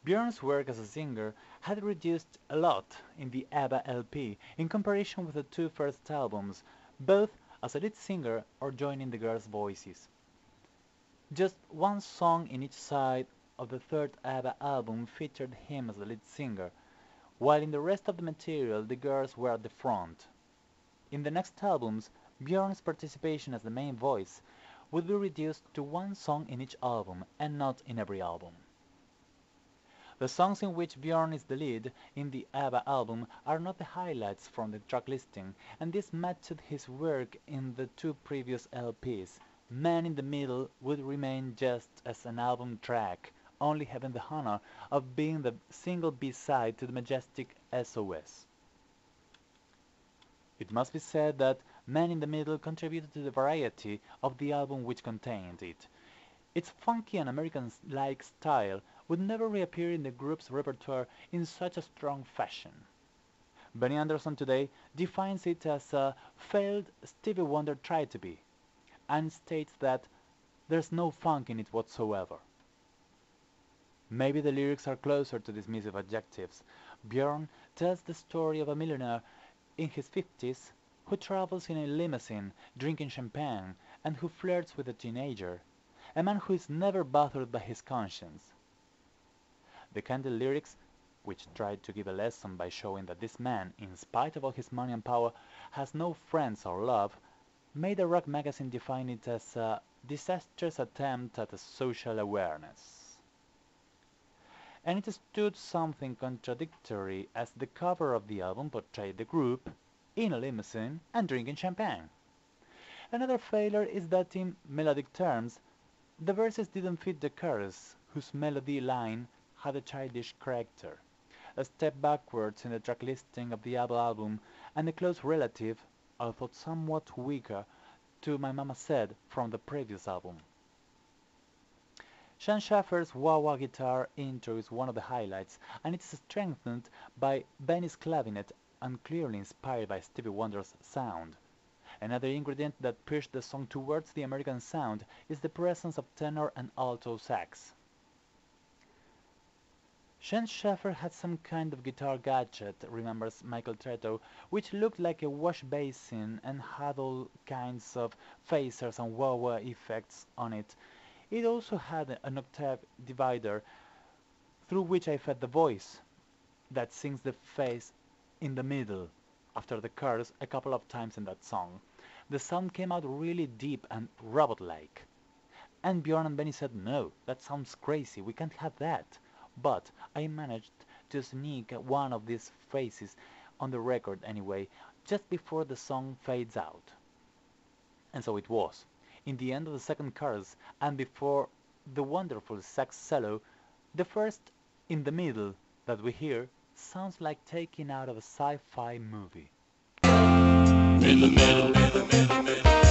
Björn's work as a singer had reduced a lot in the ABBA LP in comparison with the two first albums, both as a lead singer or joining the girls' voices. Just one song in each side of the third ABBA album featured him as the lead singer, while in the rest of the material the girls were at the front. In the next albums, Björn's participation as the main voice would be reduced to one song in each album and not in every album. The songs in which Björn is the lead in the ABBA album are not the highlights from the track listing, and this matched his work in the two previous LPs. Man in the Middle would remain just as an album track, only having the honor of being the single B-side to the majestic SOS. It must be said that Man in the Middle contributed to the variety of the album which contained it. Its funky and American-like style would never reappear in the group's repertoire in such a strong fashion. Benny Andersson today defines it as a failed Stevie Wonder tried to be, and states that there's no funk in it whatsoever. Maybe the lyrics are closer to dismissive adjectives. Björn tells the story of a millionaire in his 50s who travels in a limousine drinking champagne and who flirts with a teenager, a man who is never bothered by his conscience. The candid lyrics, which tried to give a lesson by showing that this man, in spite of all his money and power, has no friends or love, made a rock magazine define it as a disastrous attempt at a social awareness. And it stood something contradictory as the cover of the album portrayed the group in a limousine and drinking champagne. Another failure is that in melodic terms, the verses didn't fit the chorus, whose melody line had a childish character, a step backwards in the track listing of the ABBA album, and a close relative, although somewhat weaker, to My Mama Said from the previous album. Sean Schaffer's wah-wah guitar intro is one of the highlights, and it is strengthened by Benny's clavinet and clearly inspired by Stevie Wonder's sound. Another ingredient that pushed the song towards the American sound is the presence of tenor and alto sax. Sean Schaffer had some kind of guitar gadget, remembers Michael Tretto, which looked like a wash basin and had all kinds of phasers and wah-wah effects on it. It also had an octave divider through which I fed the voice that sings the phrase in the middle after the chorus a couple of times in that song. The sound came out really deep and robot-like. And Björn and Benny said, "No, that sounds crazy, we can't have that." But I managed to sneak one of these phrases on the record anyway, just before the song fades out. And so it was. In the end of the second chorus, and before the wonderful sax solo, the first "in the middle" that we hear sounds like taken out of a sci-fi movie. In the middle,